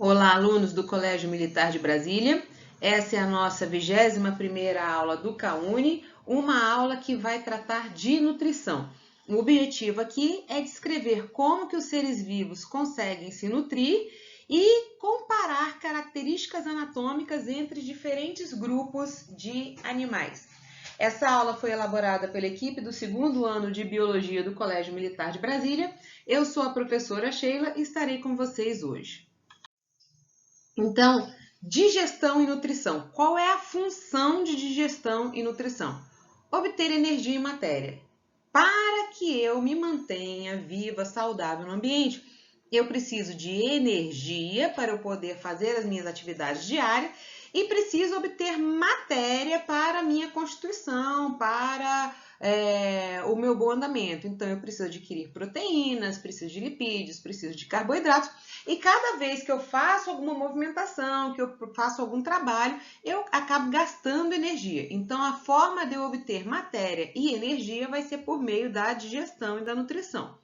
Olá, alunos do Colégio Militar de Brasília. Essa é a nossa 21ª aula do CAUNI, uma aula que vai tratar de nutrição. O objetivo aqui é descrever como que os seres vivos conseguem se nutrir e comparar características anatômicas entre diferentes grupos de animais. Essa aula foi elaborada pela equipe do 2º ano de Biologia do Colégio Militar de Brasília. Eu sou a professora Sheila e estarei com vocês hoje. Então, digestão e nutrição. Qual é a função de digestão e nutrição? Obter energia e matéria. Para que eu me mantenha viva, saudável no ambiente, eu preciso de energia para eu poder fazer as minhas atividades diárias e preciso obter matéria para a minha constituição, para o meu bom andamento. Então, eu preciso adquirir proteínas, preciso de lipídios, preciso de carboidratos. E cada vez que eu faço alguma movimentação, que eu faço algum trabalho, eu acabo gastando energia. Então, a forma de eu obter matéria e energia vai ser por meio da digestão e da nutrição.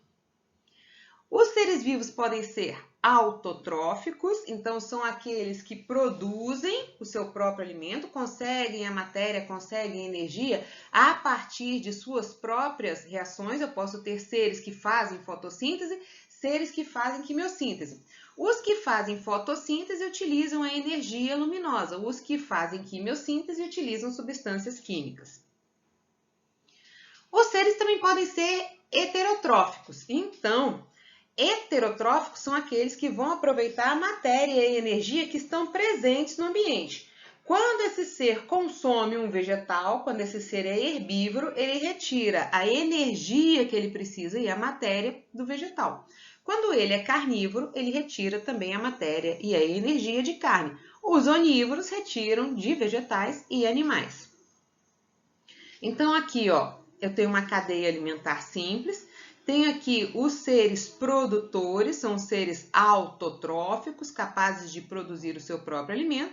Os seres vivos podem ser autotróficos, então são aqueles que produzem o seu próprio alimento, conseguem a matéria, conseguem a energia a partir de suas próprias reações. Eu posso ter seres que fazem fotossíntese, seres que fazem quimiossíntese. Os que fazem fotossíntese utilizam a energia luminosa, os que fazem quimiossíntese utilizam substâncias químicas. Os seres também podem ser heterotróficos, então heterotróficos são aqueles que vão aproveitar a matéria e a energia que estão presentes no ambiente. Quando esse ser consome um vegetal, quando esse ser é herbívoro, ele retira a energia que ele precisa e a matéria do vegetal. Quando ele é carnívoro, ele retira também a matéria e a energia de carne. Os onívoros retiram de vegetais e animais. Então aqui, ó, eu tenho uma cadeia alimentar simples. Tenho aqui os seres produtores, são seres autotróficos, capazes de produzir o seu próprio alimento.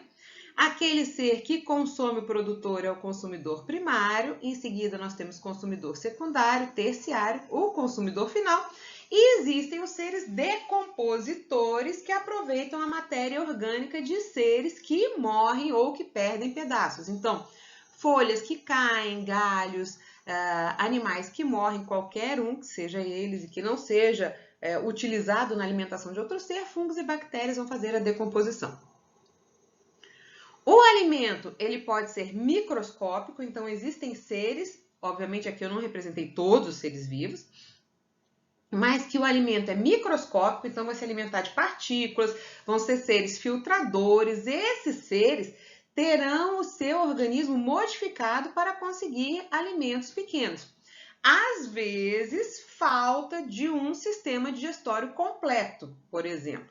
Aquele ser que consome o produtor é o consumidor primário, em seguida nós temos consumidor secundário, terciário, o consumidor final, e existem os seres decompositores que aproveitam a matéria orgânica de seres que morrem ou que perdem pedaços. Então, folhas que caem, galhos, animais que morrem, qualquer um que seja eles e que não seja utilizado na alimentação de outro ser, fungos e bactérias vão fazer a decomposição. O alimento, ele pode ser microscópico, então existem seres, obviamente aqui eu não representei todos os seres vivos, mas que o alimento é microscópico, então vai se alimentar de partículas, vão ser seres filtradores. Esses seres terão o seu organismo modificado para conseguir alimentos pequenos. Às vezes, falta de um sistema digestório completo, por exemplo.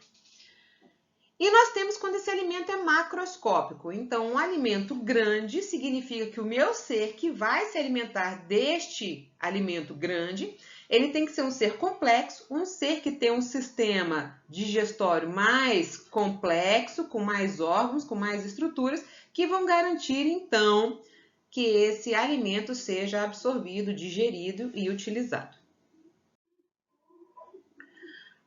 E nós temos quando esse alimento é macroscópico. Então, um alimento grande significa que o meu ser que vai se alimentar deste alimento grande, ele tem que ser um ser complexo, um ser que tem um sistema digestório mais complexo, com mais órgãos, com mais estruturas, que vão garantir, então, que esse alimento seja absorvido, digerido e utilizado.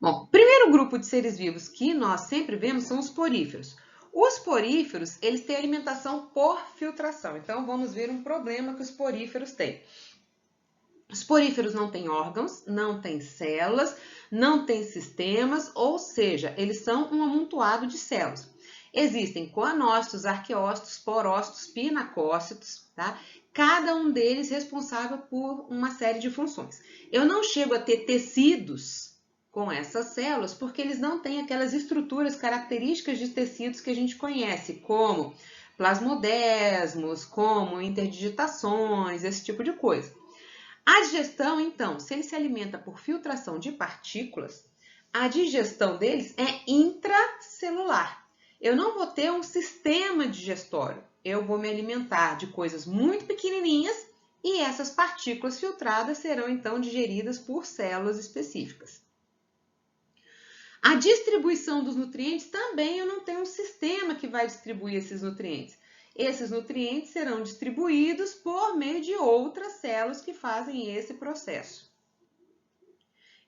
Bom, primeiro grupo de seres vivos que nós sempre vemos são os poríferos. Os poríferos, eles têm alimentação por filtração. Então, vamos ver um problema que os poríferos têm. Os poríferos não têm órgãos, não têm células, não têm sistemas, ou seja, eles são um amontoado de células. Existem coanócitos, arqueócitos, porócitos, pinacócitos, tá? Cada um deles responsável por uma série de funções. Eu não chego a ter tecidos com essas células porque eles não têm aquelas estruturas características de tecidos que a gente conhece, como plasmodesmos, como interdigitações, esse tipo de coisa. A digestão, então, se ele se alimenta por filtração de partículas, a digestão deles é intracelular. Eu não vou ter um sistema digestório, eu vou me alimentar de coisas muito pequenininhas e essas partículas filtradas serão, então, digeridas por células específicas. A distribuição dos nutrientes também eu não tenho um sistema que vai distribuir esses nutrientes. Esses nutrientes serão distribuídos por meio de outras células que fazem esse processo.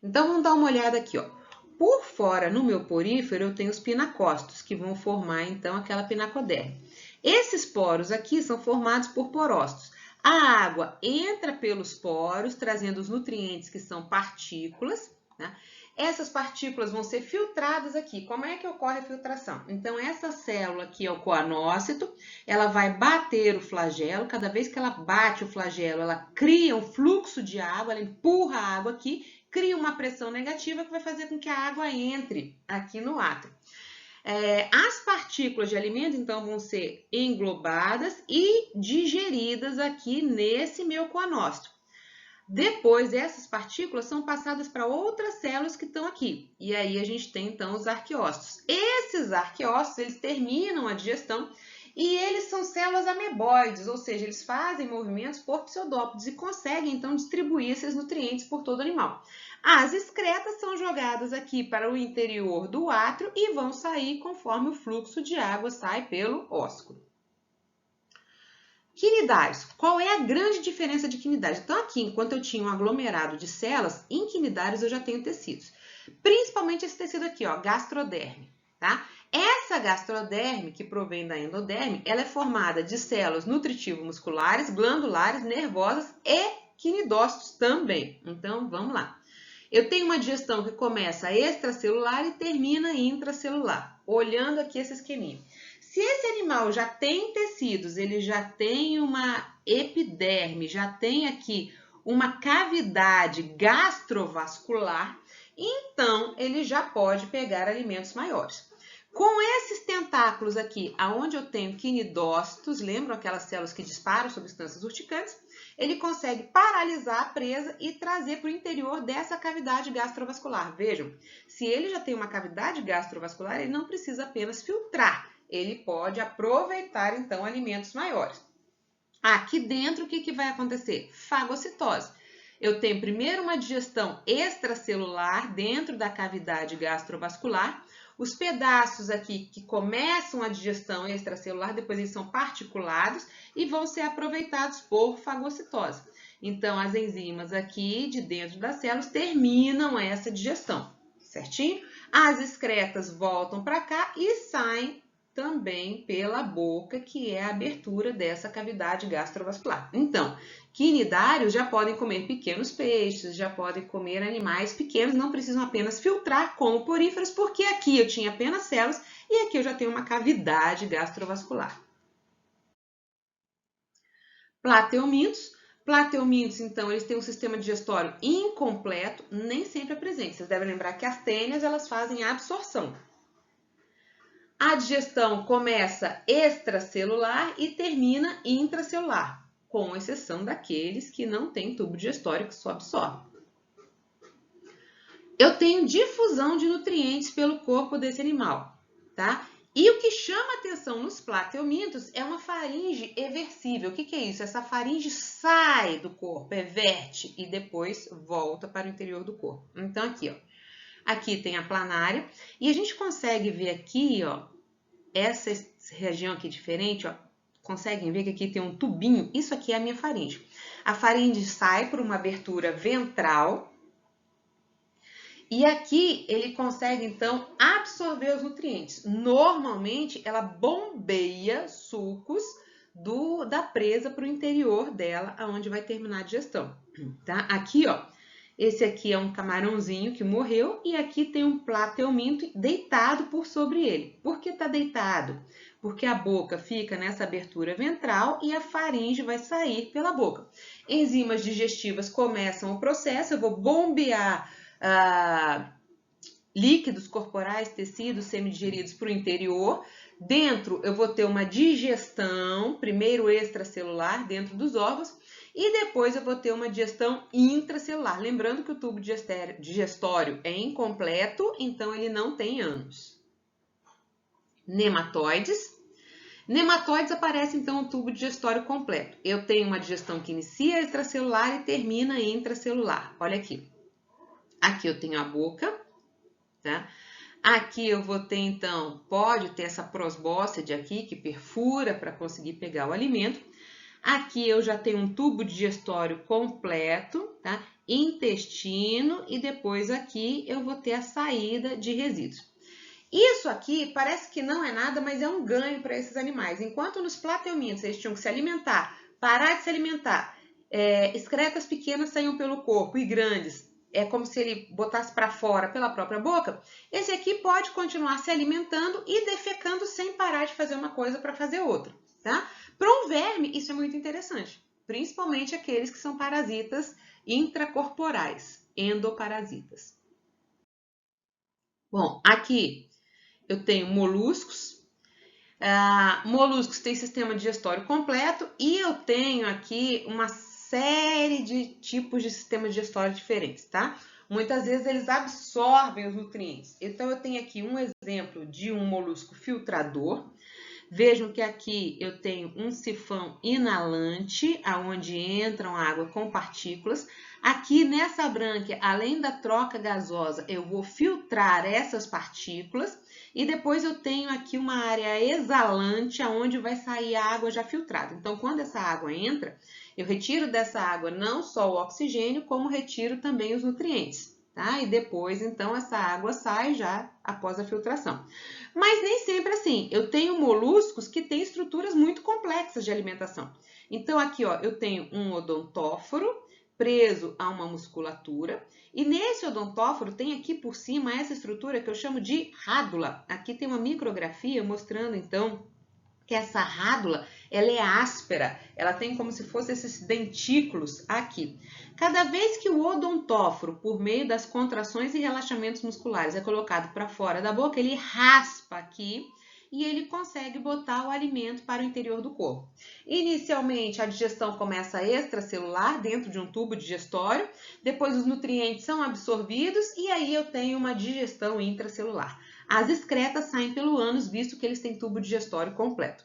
Então, vamos dar uma olhada aqui, ó. Por fora, no meu porífero, eu tenho os pinacócitos, que vão formar, então, aquela pinacoderme. Esses poros aqui são formados por porócitos. A água entra pelos poros, trazendo os nutrientes, que são partículas, né? Essas partículas vão ser filtradas aqui. Como é que ocorre a filtração? Então, essa célula aqui é o coanócito, ela vai bater o flagelo. Cada vez que ela bate o flagelo, ela cria um fluxo de água, ela empurra a água aqui, cria uma pressão negativa que vai fazer com que a água entre aqui no átrio. As partículas de alimento, então, vão ser englobadas e digeridas aqui nesse meu coanócito. Depois, essas partículas são passadas para outras células que estão aqui. E aí, a gente tem, então, os arqueócitos. Esses arqueócitos, eles terminam a digestão e eles são células ameboides, ou seja, eles fazem movimentos por pseudópodes e conseguem, então, distribuir esses nutrientes por todo o animal. As excretas são jogadas aqui para o interior do átrio e vão sair conforme o fluxo de água sai pelo ósculo. Quinidários. Qual é a grande diferença de quinidários? Então, aqui, enquanto eu tinha um aglomerado de células, em quinidários eu já tenho tecidos. Principalmente esse tecido aqui, ó, gastroderme, tá? Essa gastroderme, que provém da endoderme, ela é formada de células nutritivo-musculares, glandulares, nervosas e quinidócitos também. Então, vamos lá. Eu tenho uma digestão que começa extracelular e termina intracelular. Olhando aqui esse esqueminha. Se esse animal já tem tecidos, ele já tem uma epiderme, já tem aqui uma cavidade gastrovascular, então ele já pode pegar alimentos maiores. Com esses tentáculos aqui, aonde eu tenho quinidócitos, lembram aquelas células que disparam substâncias urticantes? Ele consegue paralisar a presa e trazer para o interior dessa cavidade gastrovascular. Vejam, se ele já tem uma cavidade gastrovascular, ele não precisa apenas filtrar. Ele pode aproveitar, então, alimentos maiores. Aqui dentro, o que vai acontecer? Fagocitose. Eu tenho primeiro uma digestão extracelular dentro da cavidade gastrovascular. Os pedaços aqui que começam a digestão extracelular, depois eles são particulados e vão ser aproveitados por fagocitose. Então, as enzimas aqui de dentro das células terminam essa digestão, certinho? As excretas voltam para cá e saem também pela boca, que é a abertura dessa cavidade gastrovascular. Então, quinidários já podem comer pequenos peixes, já podem comer animais pequenos, não precisam apenas filtrar como poríferos, porque aqui eu tinha apenas células e aqui eu já tenho uma cavidade gastrovascular. Plateumintos. Plateumintos, então, eles têm um sistema digestório incompleto, nem sempre é presente. Vocês devem lembrar que as tênias, elas fazem a absorção. A digestão começa extracelular e termina intracelular, com exceção daqueles que não têm tubo digestório que só absorve. Eu tenho difusão de nutrientes pelo corpo desse animal, tá? E o que chama atenção nos plateumintos é uma faringe eversível. O que é isso? Essa faringe sai do corpo, everte e depois volta para o interior do corpo. Então, aqui, ó. Aqui tem a planária e a gente consegue ver aqui, ó, essa região aqui diferente, ó, conseguem ver que aqui tem um tubinho? Isso aqui é a minha faringe. A faringe sai por uma abertura ventral e aqui ele consegue, então, absorver os nutrientes. Normalmente, ela bombeia sucos da presa para o interior dela, aonde vai terminar a digestão, tá? Aqui, ó. Esse aqui é um camarãozinho que morreu e aqui tem um plateuminto deitado por sobre ele. Por que está deitado? Porque a boca fica nessa abertura ventral e a faringe vai sair pela boca. Enzimas digestivas começam o processo, eu vou bombear líquidos corporais, tecidos semidigeridos para o interior. Dentro eu vou ter uma digestão, primeiro extracelular dentro dos órgãos, e depois eu vou ter uma digestão intracelular. Lembrando que o tubo digestório é incompleto, então ele não tem ânus. Nematóides. Nematóides aparece então o tubo digestório completo. Eu tenho uma digestão que inicia extracelular e termina intracelular. Olha aqui. Aqui eu tenho a boca, tá? Aqui eu vou ter, então, pode ter essa prosbóscide aqui, que perfura para conseguir pegar o alimento. Aqui eu já tenho um tubo digestório completo, tá? intestino e depois aqui eu vou ter a saída de resíduos. Isso aqui parece que não é nada, mas é um ganho para esses animais. Enquanto nos plateumintos eles tinham que se alimentar, parar de se alimentar, excretas pequenas saíam pelo corpo e grandes, é como se ele botasse para fora pela própria boca, esse aqui pode continuar se alimentando e defecando sem parar de fazer uma coisa para fazer outra, tá? Para um verme, isso é muito interessante, principalmente aqueles que são parasitas intracorporais, endoparasitas. Bom, aqui eu tenho moluscos. Moluscos têm sistema digestório completo e eu tenho aqui uma série de tipos de sistema digestório diferentes, tá? Muitas vezes eles absorvem os nutrientes. Então, eu tenho aqui um exemplo de um molusco filtrador. Vejam que aqui eu tenho um sifão inalante, aonde entram água com partículas. Aqui nessa brânquia, além da troca gasosa, eu vou filtrar essas partículas. E depois eu tenho aqui uma área exalante, aonde vai sair a água já filtrada. Então, quando essa água entra, eu retiro dessa água não só o oxigênio, como retiro também os nutrientes, tá? E depois, então, essa água sai já após a filtração. Mas nem sempre assim. Eu tenho moluscos que têm estruturas muito complexas de alimentação. Então, aqui, ó, eu tenho um odontóforo preso a uma musculatura. E nesse odontóforo tem aqui por cima essa estrutura que eu chamo de rádula. Aqui tem uma micrografia mostrando, então, que essa rádula, ela é áspera, ela tem como se fossem esses dentículos aqui. Cada vez que o odontóforo, por meio das contrações e relaxamentos musculares, é colocado para fora da boca, ele raspa aqui e ele consegue botar o alimento para o interior do corpo. Inicialmente, a digestão começa extracelular, dentro de um tubo digestório, depois os nutrientes são absorvidos e aí eu tenho uma digestão intracelular. As excretas saem pelo ânus, visto que eles têm tubo digestório completo.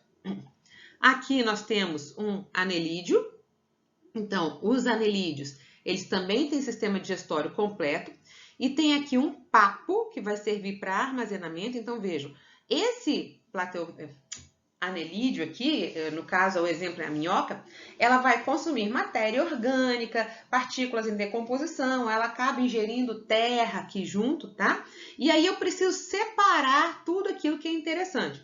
Aqui nós temos um anelídeo. Então, os anelídeos, eles também têm sistema digestório completo. E tem aqui um papo, que vai servir para armazenamento. Então, vejam, esse anelídeo aqui, no caso, o exemplo é a minhoca, ela vai consumir matéria orgânica, partículas em decomposição, ela acaba ingerindo terra aqui junto, tá? E aí eu preciso separar tudo aquilo que é interessante.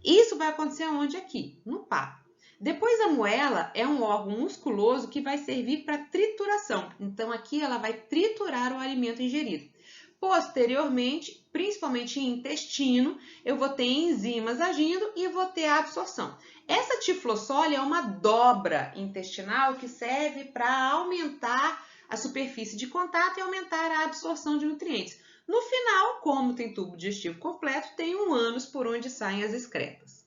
Isso vai acontecer onde? Aqui, no papo. Depois a moela é um órgão musculoso que vai servir para trituração. Então aqui ela vai triturar o alimento ingerido. Posteriormente, principalmente em intestino, eu vou ter enzimas agindo e vou ter a absorção. Essa tiflossólia é uma dobra intestinal que serve para aumentar a superfície de contato e aumentar a absorção de nutrientes. No final, como tem tubo digestivo completo, tem um ânus por onde saem as excretas.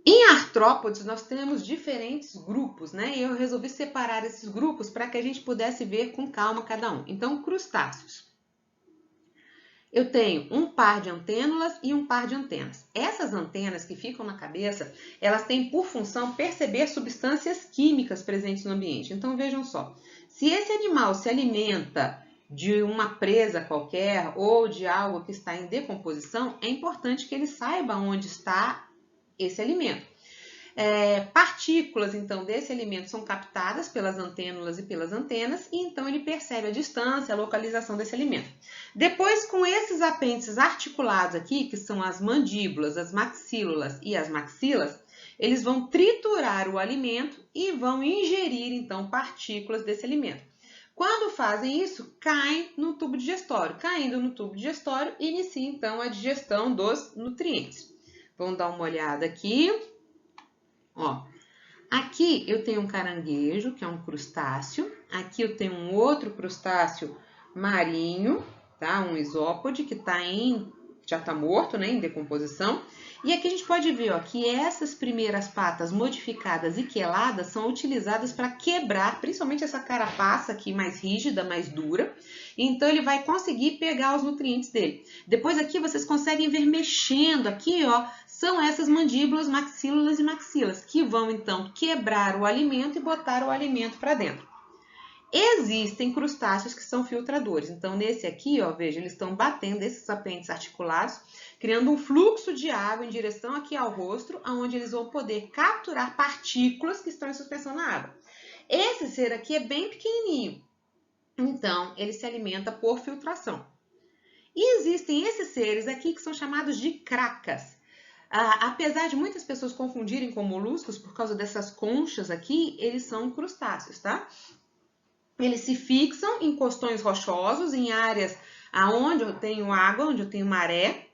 Em artrópodes, nós temos diferentes grupos, né? E eu resolvi separar esses grupos para que a gente pudesse ver com calma cada um. Então, crustáceos. Eu tenho um par de antênulas e um par de antenas. Essas antenas que ficam na cabeça, elas têm por função perceber substâncias químicas presentes no ambiente. Então, vejam só. Se esse animal se alimenta de uma presa qualquer ou de algo que está em decomposição, é importante que ele saiba onde está esse alimento. Partículas, então, desse alimento são captadas pelas antênulas e pelas antenas e, então, ele percebe a distância, a localização desse alimento. Depois, com esses apêndices articulados aqui, que são as mandíbulas, as maxílulas e as maxilas, eles vão triturar o alimento e vão ingerir, então, partículas desse alimento. Quando fazem isso, caem no tubo digestório. Caindo no tubo digestório, inicia, então, a digestão dos nutrientes. Vamos dar uma olhada aqui. Ó, aqui eu tenho um caranguejo, que é um crustáceo. Aqui eu tenho um outro crustáceo marinho, tá? Um isópode, que já está morto, né? Em decomposição. E aqui a gente pode ver, ó, que essas primeiras patas modificadas e queladas são utilizadas para quebrar, principalmente essa carapaça aqui mais rígida, mais dura. Então, ele vai conseguir pegar os nutrientes dele. Depois aqui vocês conseguem ver mexendo aqui, ó, são essas mandíbulas, maxílulas e maxilas, que vão, então, quebrar o alimento e botar o alimento para dentro. Existem crustáceos que são filtradores. Então, nesse aqui, ó, veja, eles estão batendo esses apêndices articulados, criando um fluxo de água em direção aqui ao rosto, onde eles vão poder capturar partículas que estão em suspensão na água. Esse ser aqui é bem pequenininho, então ele se alimenta por filtração. E existem esses seres aqui que são chamados de cracas. Apesar de muitas pessoas confundirem com moluscos por causa dessas conchas aqui, eles são crustáceos, tá? Eles se fixam em costões rochosos, em áreas onde eu tenho água, onde eu tenho maré.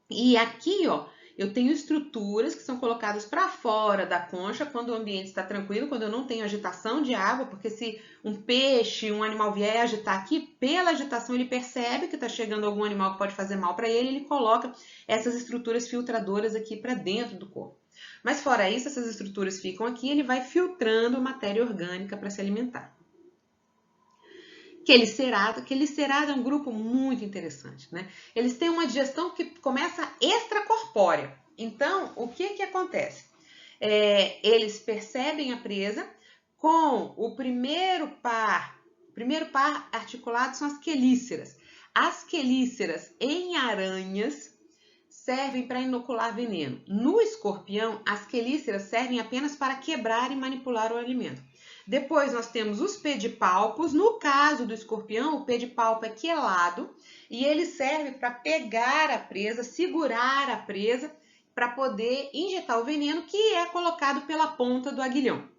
E aqui, ó, eu tenho estruturas que são colocadas para fora da concha quando o ambiente está tranquilo, quando eu não tenho agitação de água, porque se um peixe, um animal vier agitar aqui, pela agitação ele percebe que está chegando algum animal que pode fazer mal para ele, ele coloca essas estruturas filtradoras aqui para dentro do corpo. Mas fora isso, essas estruturas ficam aqui, ele vai filtrando matéria orgânica para se alimentar. Quelicerado é um grupo muito interessante, né? Eles têm uma digestão que começa extracorpórea. Então, o que acontece? Eles percebem a presa com o primeiro par articulado são as quelíceras. As quelíceras em aranhas servem para inocular veneno. No escorpião, as quelíceras servem apenas para quebrar e manipular o alimento. Depois nós temos os pedipalpos. No caso do escorpião, o pedipalpo é quelado e ele serve para pegar a presa, segurar a presa, para poder injetar o veneno que é colocado pela ponta do aguilhão.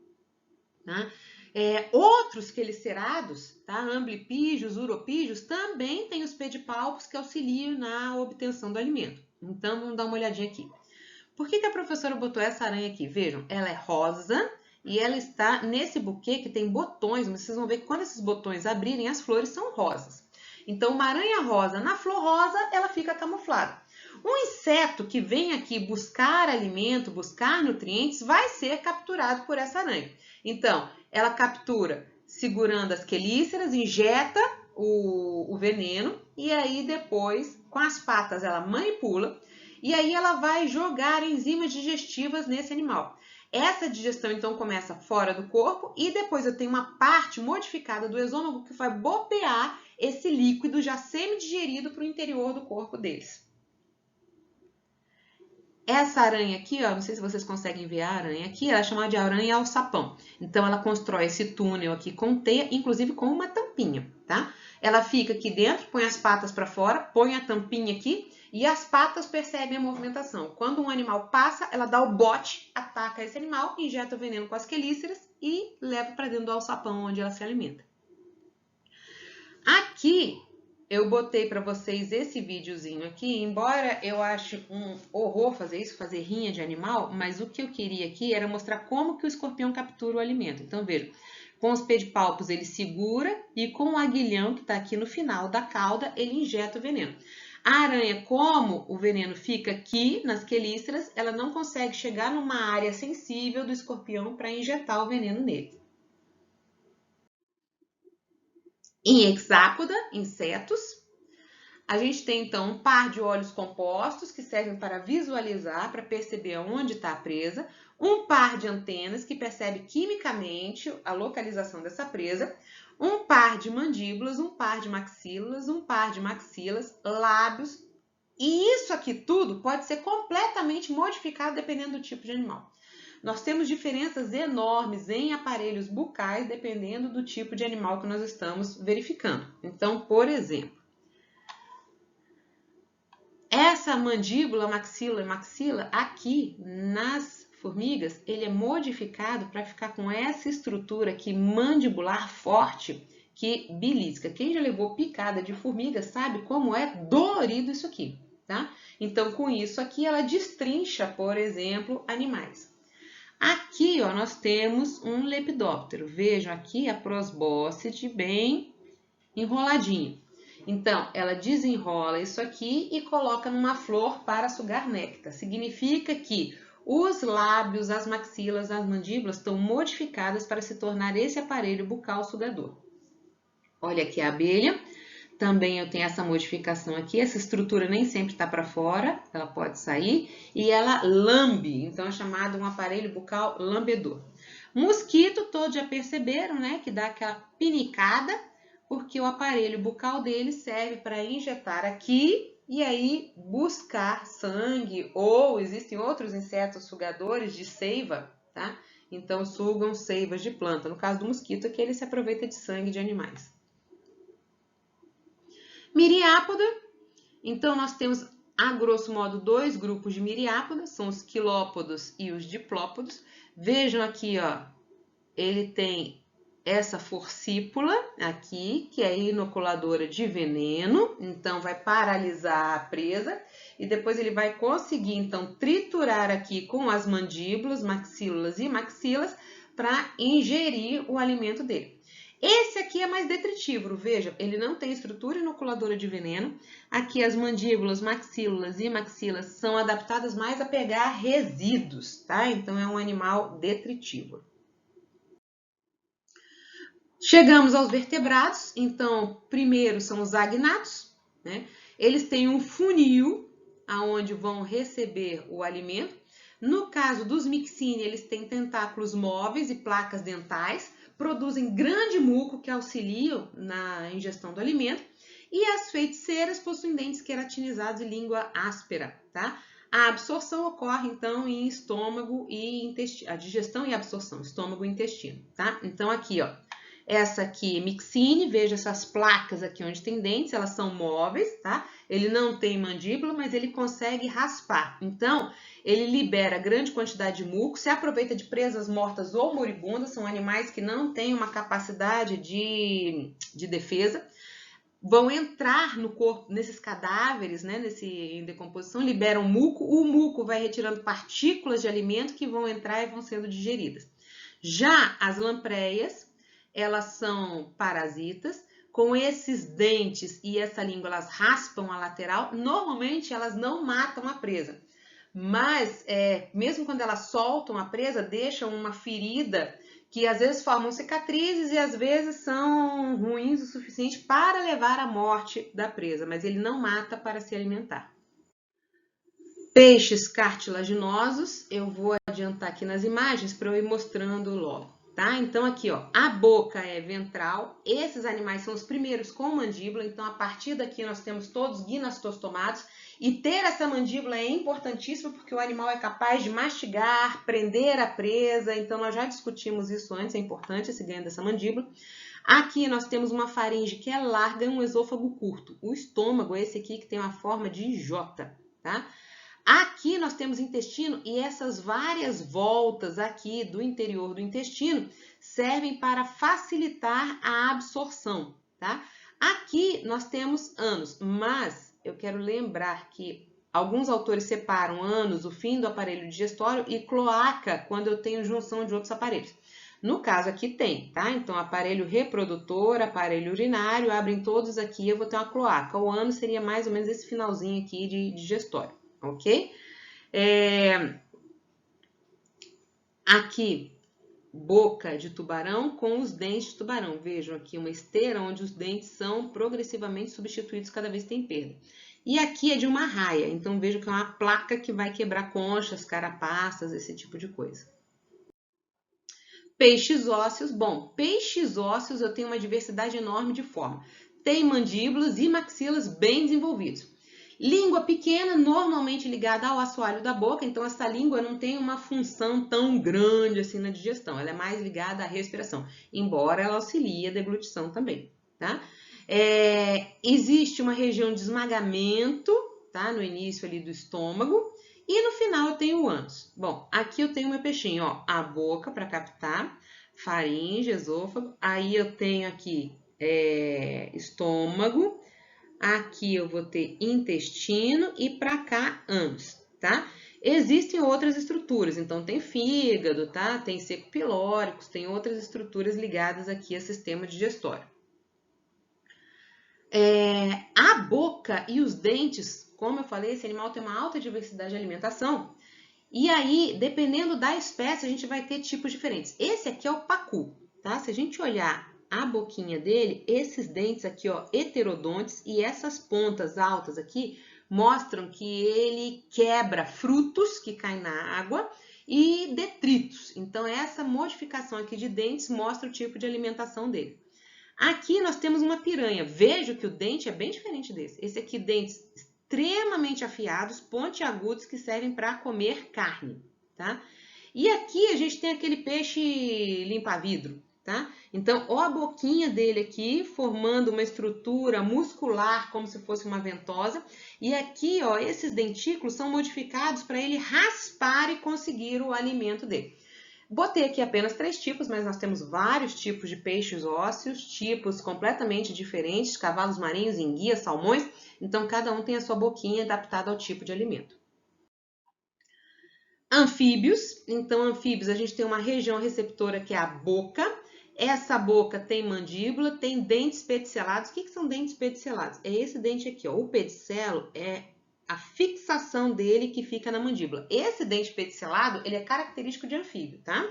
Tá? Outros quelicerados, tá? Amblipígios, uropígios, também têm os pedipalpos que auxiliam na obtenção do alimento. Então, vamos dar uma olhadinha aqui. Por que a professora botou essa aranha aqui? Vejam, ela é rosa e ela está nesse buquê que tem botões. Vocês vão ver que quando esses botões abrirem, as flores são rosas. Então, uma aranha rosa na flor rosa, ela fica camuflada. Um inseto que vem aqui buscar alimento, buscar nutrientes, vai ser capturado por essa aranha. Então, ela captura segurando as quelíceras, injeta o veneno e aí depois, com as patas, ela manipula e aí ela vai jogar enzimas digestivas nesse animal. Essa digestão, então, começa fora do corpo e depois eu tenho uma parte modificada do esôfago que vai bobear esse líquido já semi-digerido para o interior do corpo deles. Essa aranha aqui, ó, não sei se vocês conseguem ver a aranha aqui, ela é chamada de aranha alçapão. Então, ela constrói esse túnel aqui com teia, inclusive com uma tampinha, tá? Ela fica aqui dentro, põe as patas para fora, põe a tampinha aqui e as patas percebem a movimentação. Quando um animal passa, ela dá o bote, ataca esse animal, injeta o veneno com as quelíceras e leva para dentro do alçapão onde ela se alimenta. Aqui eu botei para vocês esse videozinho aqui, embora eu ache um horror fazer isso, fazer rinha de animal, mas o que eu queria aqui era mostrar como que o escorpião captura o alimento. Então, vejam, com os pedipalpos ele segura e com o aguilhão que está aqui no final da cauda, ele injeta o veneno. A aranha, como o veneno fica aqui nas quelíceras, ela não consegue chegar numa área sensível do escorpião para injetar o veneno nele. Em hexápoda, insetos, a gente tem então um par de olhos compostos que servem para visualizar, para perceber onde está a presa, um par de antenas que percebe quimicamente a localização dessa presa, um par de mandíbulas, um par de maxilas, um par de maxilas, lábios, e isso aqui tudo pode ser completamente modificado dependendo do tipo de animal. Nós temos diferenças enormes em aparelhos bucais dependendo do tipo de animal que nós estamos verificando. Então, por exemplo, essa mandíbula, maxila e maxila, aqui nas formigas, ele é modificado para ficar com essa estrutura aqui mandibular forte que belisca. Quem já levou picada de formiga sabe como é dolorido isso aqui, tá? Então, com isso aqui, ela destrincha, por exemplo, animais. Aqui, ó, nós temos um lepidóptero. Vejam aqui a prosbóscide bem enroladinha. Então, ela desenrola isso aqui e coloca numa flor para sugar néctar. Significa que os lábios, as maxilas, as mandíbulas estão modificadas para se tornar esse aparelho bucal sugador. Olha aqui a abelha. Também eu tenho essa modificação aqui, essa estrutura nem sempre está para fora, ela pode sair, e ela lambe, então é chamado um aparelho bucal lambedor. Mosquito, todos já perceberam, né, que dá aquela pinicada, porque o aparelho bucal dele serve para injetar aqui e aí buscar sangue, ou existem outros insetos sugadores de seiva, tá? então sugam seivas de planta. No caso do mosquito, aqui ele se aproveita de sangue de animais. Miriápoda, então nós temos, a grosso modo, dois grupos de miriápodas, são os quilópodos e os diplópodos. Vejam aqui, ó, ele tem essa forcípula aqui, que é inoculadora de veneno, então vai paralisar a presa e depois ele vai conseguir, então, triturar aqui com as mandíbulas, maxílulas e maxilas para ingerir o alimento dele. Esse aqui é mais detritívoro, veja, ele não tem estrutura inoculadora de veneno. Aqui as mandíbulas, maxílulas e maxilas são adaptadas mais a pegar resíduos, tá? Então é um animal detritívoro. Chegamos aos vertebrados, então, primeiro são os agnatos, né? Eles têm um funil aonde vão receber o alimento. No caso dos Myxine, eles têm tentáculos móveis e placas dentais, produzem grande muco que auxiliam na ingestão do alimento. E as feiticeiras possuem dentes queratinizados e língua áspera, tá? A absorção ocorre, então, em estômago e intestino. A digestão e absorção, estômago e intestino, tá? Então, aqui, ó. Essa aqui é Myxine, veja essas placas aqui onde tem dentes, elas são móveis, tá? Ele não tem mandíbula, mas ele consegue raspar. Então, ele libera grande quantidade de muco, se aproveita de presas mortas ou moribundas, são animais que não têm uma capacidade de defesa. Vão entrar no corpo, nesses cadáveres, né, em decomposição, liberam muco, o muco vai retirando partículas de alimento que vão entrar e vão sendo digeridas. Já as lampreias, elas são parasitas, com esses dentes e essa língua, elas raspam a lateral, normalmente elas não matam a presa, mas mesmo quando elas soltam a presa, deixam uma ferida que às vezes formam cicatrizes e às vezes são ruins o suficiente para levar à morte da presa, mas ele não mata para se alimentar. Peixes cartilaginosos, eu vou adiantar aqui nas imagens para eu ir mostrando logo. Tá? Então, aqui, ó, a boca é ventral, esses animais são os primeiros com mandíbula, então a partir daqui nós temos todos ginastostomados, e ter essa mandíbula é importantíssimo porque o animal é capaz de mastigar, prender a presa, então nós já discutimos isso antes, é importante esse ganho dessa mandíbula. Aqui nós temos uma faringe que é larga e um esôfago curto, o estômago é esse aqui que tem uma forma de J, tá? Aqui nós temos intestino e essas várias voltas aqui do interior do intestino servem para facilitar a absorção, tá? Aqui nós temos ânus, mas eu quero lembrar que alguns autores separam ânus, o fim do aparelho digestório, e cloaca, quando eu tenho junção de outros aparelhos. No caso aqui tem, tá? Então, aparelho reprodutor, aparelho urinário, abrem todos aqui, eu vou ter uma cloaca. O ânus seria mais ou menos esse finalzinho aqui de digestório. Ok? Aqui, boca de tubarão com os dentes de tubarão. Vejam aqui uma esteira onde os dentes são progressivamente substituídos cada vez que tem perda. E aqui é de uma raia, então vejam que é uma placa que vai quebrar conchas, carapaças, esse tipo de coisa. Peixes ósseos. Bom, peixes ósseos eu tenho uma diversidade enorme de forma. Tem mandíbulas e maxilas bem desenvolvidos. Língua pequena, normalmente ligada ao assoalho da boca, então essa língua não tem uma função tão grande assim na digestão, ela é mais ligada à respiração, embora ela auxilie a deglutição também, tá? Existe uma região de esmagamento, tá? No início ali do estômago, e no final eu tenho o ânus. Bom, aqui eu tenho meu peixinho, ó, a boca para captar, faringe, esôfago, aí eu tenho aqui estômago, aqui eu vou ter intestino e para cá ânus, tá? Existem outras estruturas, então tem fígado, tá? Tem seco pilóricos, tem outras estruturas ligadas aqui ao sistema digestório. A boca e os dentes, como eu falei, esse animal tem uma alta diversidade de alimentação. E aí, dependendo da espécie, a gente vai ter tipos diferentes. Esse aqui é o pacu, tá? Se a gente olhar a boquinha dele, esses dentes aqui, ó, heterodontes, e essas pontas altas aqui mostram que ele quebra frutos que caem na água e detritos. Então, essa modificação aqui de dentes mostra o tipo de alimentação dele. Aqui nós temos uma piranha. Veja que o dente é bem diferente desse. Esse aqui, dentes extremamente afiados, pontiagudos, que servem para comer carne, tá? E aqui a gente tem aquele peixe limpa-vidro, tá? Então, ó a boquinha dele aqui, formando uma estrutura muscular, como se fosse uma ventosa. E aqui, ó, esses dentículos são modificados para ele raspar e conseguir o alimento dele. Botei aqui apenas 3 tipos, mas nós temos vários tipos de peixes ósseos, tipos completamente diferentes, cavalos marinhos, enguias, salmões. Então, cada um tem a sua boquinha adaptada ao tipo de alimento. Anfíbios. Então, anfíbios, a gente tem uma região receptora que é a boca. Essa boca tem mandíbula, tem dentes pedicelados. O que são dentes pedicelados? É esse dente aqui, ó. O pedicelo é a fixação dele que fica na mandíbula. Esse dente pedicelado, ele é característico de anfíbio, tá?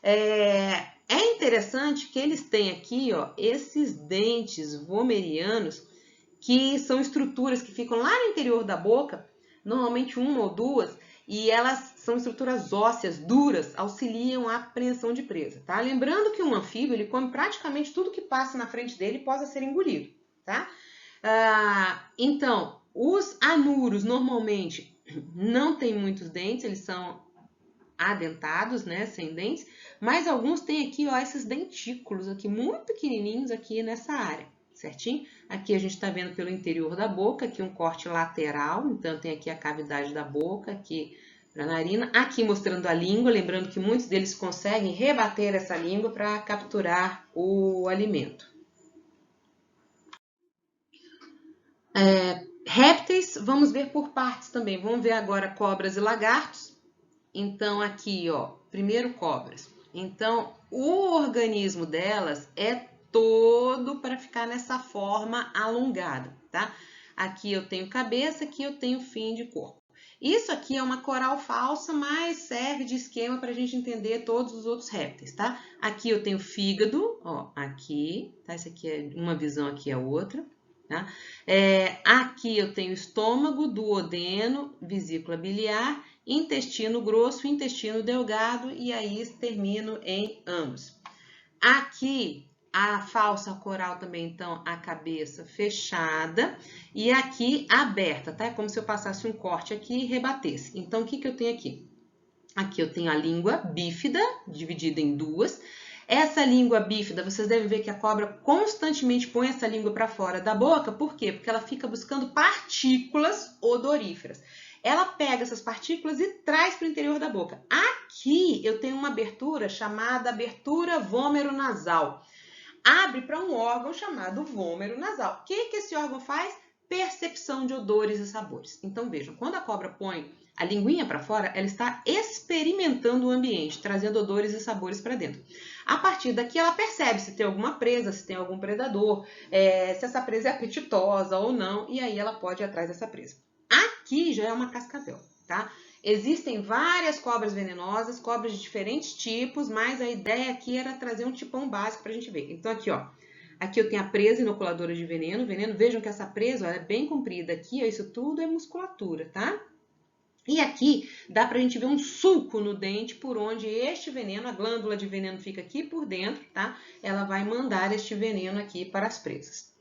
É interessante que eles têm aqui, ó, esses dentes vomerianos, que são estruturas que ficam lá no interior da boca, normalmente uma ou duas, e elas são estruturas ósseas duras, auxiliam a apreensão de presa, tá? Lembrando que um anfíbio, ele come praticamente tudo que passa na frente dele e possa ser engolido, tá? Então, os anuros normalmente não têm muitos dentes, eles são adentados, né, sem dentes, mas alguns têm aqui, ó, esses dentículos aqui, muito pequenininhos aqui nessa área, certinho? Aqui a gente tá vendo pelo interior da boca, aqui um corte lateral, então tem aqui a cavidade da boca, aqui para a narina, aqui mostrando a língua, lembrando que muitos deles conseguem rebater essa língua para capturar o alimento. Répteis, vamos ver por partes também. Vamos ver agora cobras e lagartos. Então, aqui, ó, primeiro cobras. Então, o organismo delas é todo para ficar nessa forma alongada, tá? Aqui eu tenho cabeça, aqui eu tenho fim de corpo. Isso aqui é uma coral falsa, mas serve de esquema para a gente entender todos os outros répteis, tá? Aqui eu tenho fígado, ó, aqui, tá? Essa aqui é uma visão, aqui é outra. Tá? Aqui eu tenho estômago, duodeno, vesícula biliar, intestino grosso, intestino delgado e aí termino em ânus. Aqui a falsa coral também, então, a cabeça fechada e aqui aberta, tá? É como se eu passasse um corte aqui e rebatesse. Então, o que eu tenho aqui? Aqui eu tenho a língua bífida, dividida em duas. Essa língua bífida, vocês devem ver que a cobra constantemente põe essa língua para fora da boca. Por quê? Porque ela fica buscando partículas odoríferas. Ela pega essas partículas e traz para o interior da boca. Aqui eu tenho uma abertura chamada abertura vômero-nasal. Abre para um órgão chamado vômero nasal. O que esse órgão faz? Percepção de odores e sabores. Então vejam, quando a cobra põe a linguinha para fora, ela está experimentando o ambiente, trazendo odores e sabores para dentro. A partir daqui, ela percebe se tem alguma presa, se tem algum predador, se essa presa é apetitosa ou não, e aí ela pode ir atrás dessa presa. Aqui já é uma cascavel, tá? Existem várias cobras venenosas, cobras de diferentes tipos, mas a ideia aqui era trazer um tipão básico para a gente ver. Então aqui, ó, aqui eu tenho a presa inoculadora de veneno. Vejam que essa presa, ó, é bem comprida aqui, ó, isso tudo é musculatura, tá? E aqui dá pra gente ver um sulco no dente por onde este veneno, a glândula de veneno fica aqui por dentro, tá? Ela vai mandar este veneno aqui para as presas.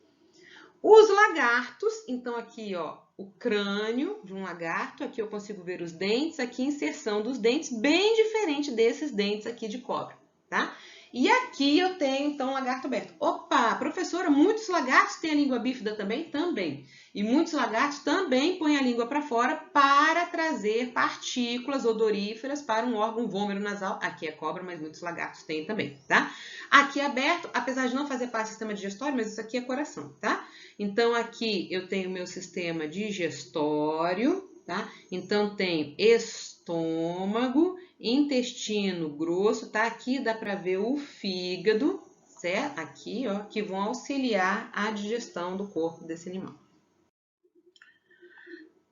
Os lagartos, então aqui, ó, o crânio de um lagarto, aqui eu consigo ver os dentes, aqui a inserção dos dentes, bem diferente desses dentes aqui de cobra, tá? E aqui eu tenho, então, o lagarto aberto. Opa, professora, muitos lagartos têm a língua bífida também? Também. E muitos lagartos também põem a língua para fora para trazer partículas odoríferas para um órgão vômero-nasal. Aqui é cobra, mas muitos lagartos têm também, tá? Aqui é aberto, apesar de não fazer parte do sistema digestório, mas isso aqui é coração, tá? Então, aqui eu tenho meu sistema digestório, tá? Então, tenho estômago, intestino grosso, tá? Aqui dá para ver o fígado, certo? Aqui, ó, que vão auxiliar a digestão do corpo desse animal.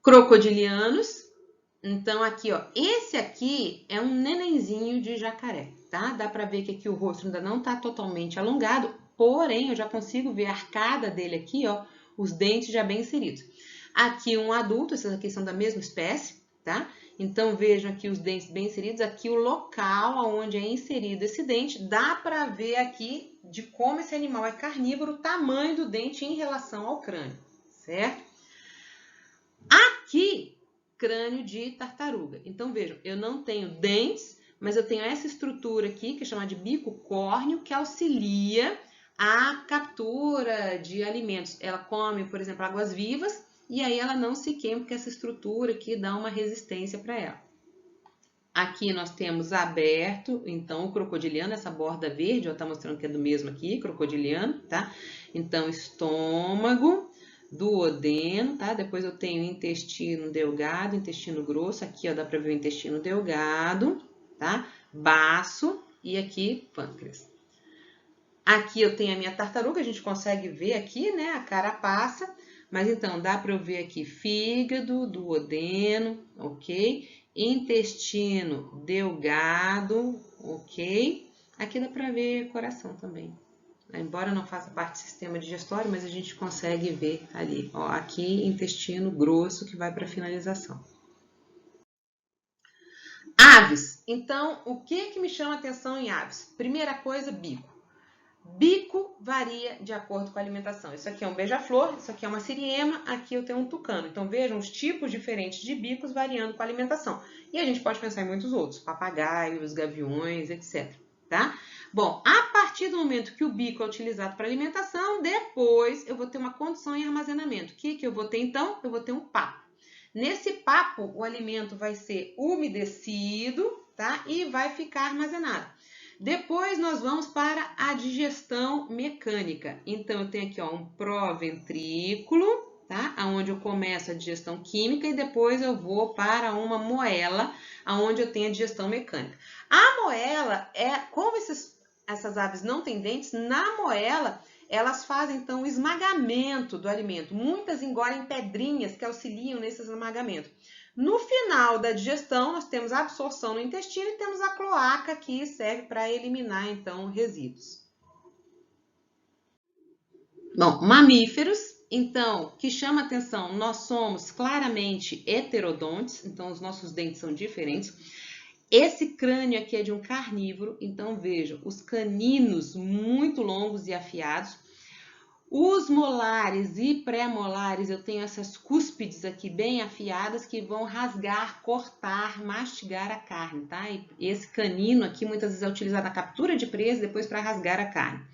Crocodilianos. Então, aqui, ó, esse aqui é um nenenzinho de jacaré, tá? Dá para ver que aqui o rosto ainda não tá totalmente alongado, porém, eu já consigo ver a arcada dele aqui, ó, os dentes já bem inseridos. Aqui um adulto, esses aqui são da mesma espécie, tá? Então, vejam aqui os dentes bem inseridos, aqui o local onde é inserido esse dente, dá para ver aqui de como esse animal é carnívoro, o tamanho do dente em relação ao crânio, certo? Aqui, crânio de tartaruga. Então, vejam, eu não tenho dentes, mas eu tenho essa estrutura aqui, que é chamada de bico córneo, que auxilia a captura de alimentos. Ela come, por exemplo, águas vivas, e aí ela não se queima, porque essa estrutura aqui dá uma resistência para ela. Aqui nós temos aberto, então, o crocodiliano, essa borda verde, ó, tá mostrando que é do mesmo aqui, crocodiliano, tá? Então, estômago, duodeno, tá? Depois eu tenho intestino delgado, intestino grosso, aqui, ó, dá pra ver o intestino delgado, tá? Baço e aqui, pâncreas. Aqui eu tenho a minha tartaruga, a gente consegue ver aqui, né, a carapaça, mas então, dá pra eu ver aqui fígado, duodeno, ok? Intestino delgado, ok? Aqui dá para ver coração também. Embora não faça parte do sistema digestório, mas a gente consegue ver ali. Ó, aqui, intestino grosso que vai para a finalização. Aves. Então, o que me chama atenção em aves? Primeira coisa, bico. Bico varia de acordo com a alimentação. Isso aqui é um beija-flor, isso aqui é uma siriema, aqui eu tenho um tucano. Então vejam os tipos diferentes de bicos variando com a alimentação. E a gente pode pensar em muitos outros, papagaios, gaviões, etc. Tá? Bom, a partir do momento que o bico é utilizado para alimentação, depois eu vou ter uma condição em armazenamento. O que eu vou ter então? Eu vou ter um papo. Nesse papo, o alimento vai ser umedecido, tá? E vai ficar armazenado. Depois nós vamos para a digestão mecânica. Então eu tenho aqui, ó, um proventrículo, tá? Onde eu começo a digestão química e depois eu vou para uma moela, onde eu tenho a digestão mecânica. A moela como essas aves não têm dentes, na moela elas fazem então o esmagamento do alimento. Muitas engolem pedrinhas que auxiliam nesse esmagamento. No final da digestão, nós temos a absorção no intestino e temos a cloaca, que serve para eliminar, então, resíduos. Bom, mamíferos, então, que chama atenção, nós somos claramente heterodontes, então os nossos dentes são diferentes. Esse crânio aqui é de um carnívoro, então vejam, os caninos muito longos e afiados. Os molares e pré-molares, eu tenho essas cúspides aqui bem afiadas que vão rasgar, cortar, mastigar a carne, tá? E esse canino aqui muitas vezes é utilizado na captura de presa, depois para rasgar a carne.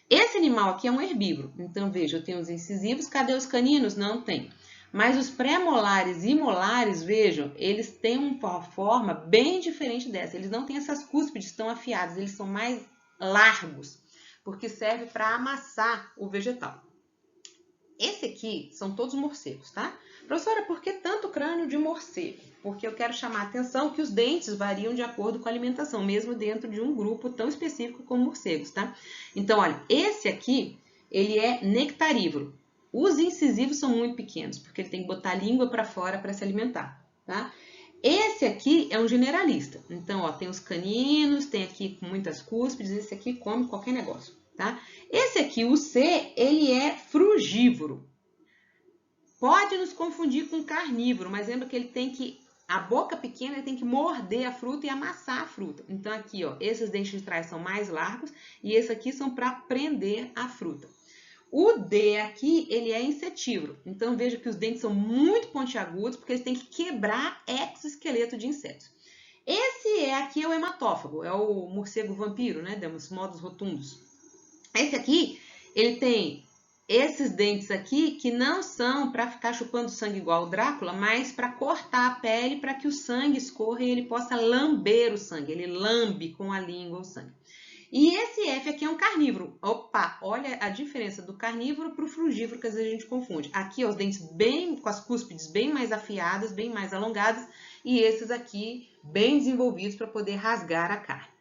Esse animal aqui é um herbívoro, então veja, eu tenho os incisivos, cadê os caninos? Não tem. Mas os pré-molares e molares, vejam, eles têm uma forma bem diferente dessa. Eles não têm essas cúspides tão afiadas, eles são mais largos, porque serve para amassar o vegetal. Esse aqui são todos morcegos, tá? Professora, por que tanto crânio de morcego? Porque eu quero chamar a atenção que os dentes variam de acordo com a alimentação, mesmo dentro de um grupo tão específico como morcegos, tá? Então, olha, esse aqui, ele é nectarívoro. Os incisivos são muito pequenos, porque ele tem que botar a língua para fora para se alimentar, tá? Esse aqui é um generalista. Então, ó, tem os caninos, tem aqui com muitas cúspides, esse aqui come qualquer negócio, tá? Esse aqui, o C, ele é frugívoro. Pode nos confundir com carnívoro, mas lembra que ele tem que, a boca pequena, ele tem que morder a fruta e amassar a fruta. Então, aqui, ó, esses dentes de trás são mais largos e esses aqui são para prender a fruta. O D aqui, ele é insetívoro. Então, veja que os dentes são muito pontiagudos, porque eles têm que quebrar exoesqueleto de insetos. Esse aqui é o hematófago, é o morcego vampiro, né? Demos modos rotundos. Esse aqui, ele tem esses dentes aqui que não são para ficar chupando sangue igual o Drácula, mas para cortar a pele para que o sangue escorra e ele possa lamber o sangue. Ele lambe com a língua o sangue. E esse F aqui é um carnívoro. Opa, olha a diferença do carnívoro para o frugívoro, que às vezes a gente confunde. Aqui, ó, os dentes bem, com as cúspides bem mais afiadas, bem mais alongadas, e esses aqui bem desenvolvidos para poder rasgar a carne.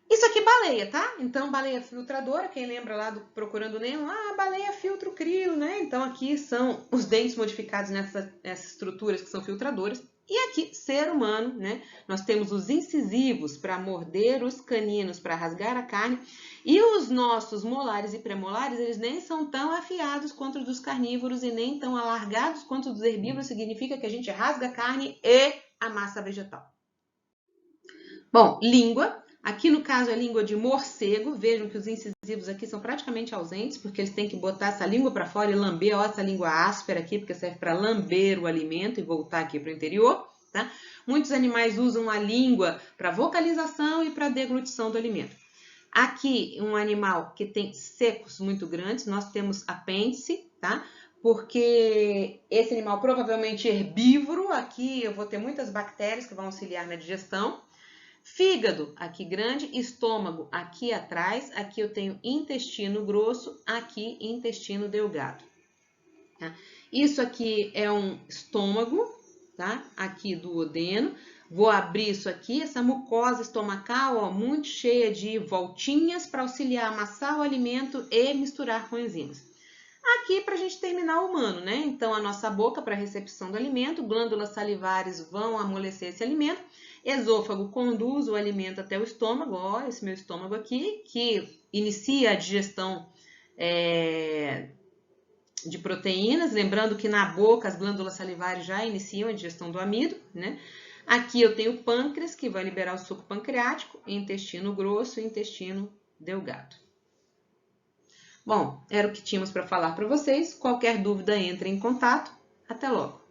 Isso aqui é baleia, tá? Então, baleia filtradora, quem lembra lá do Procurando Nemo? Ah, baleia filtra o crio, né? Então, aqui são os dentes modificados nessas estruturas que são filtradoras. E aqui, ser humano, né? Nós temos os incisivos para morder, os caninos para rasgar a carne. E os nossos molares e premolares, eles nem são tão afiados quanto os dos carnívoros e nem tão alargados quanto os dos herbívoros. Significa que a gente rasga a carne e a massa vegetal. Bom, língua. Aqui no caso é língua de morcego. Vejam que os incisivos aqui são praticamente ausentes, porque eles têm que botar essa língua para fora e lamber. Olha essa língua áspera aqui, porque serve para lamber o alimento e voltar aqui para o interior, tá? Muitos animais usam a língua para vocalização e para deglutição do alimento. Aqui, um animal que tem secos muito grandes, nós temos apêndice, tá? Porque esse animal provavelmente é herbívoro, aqui eu vou ter muitas bactérias que vão auxiliar na digestão. Fígado, aqui grande, estômago aqui atrás, aqui eu tenho intestino grosso, aqui intestino delgado. Tá? Isso aqui é um estômago, tá? Aqui duodeno. Vou abrir isso aqui, essa mucosa estomacal, ó, muito cheia de voltinhas para auxiliar a amassar o alimento e misturar com enzimas. Aqui para a gente terminar o humano, né? Então a nossa boca para recepção do alimento, glândulas salivares vão amolecer esse alimento, esôfago conduz o alimento até o estômago, ó, esse meu estômago aqui, que inicia a digestão de proteínas, lembrando que na boca as glândulas salivares já iniciam a digestão do amido, né? Aqui eu tenho o pâncreas, que vai liberar o suco pancreático, intestino grosso e intestino delgado. Bom, era o que tínhamos para falar para vocês. Qualquer dúvida, entre em contato. Até logo!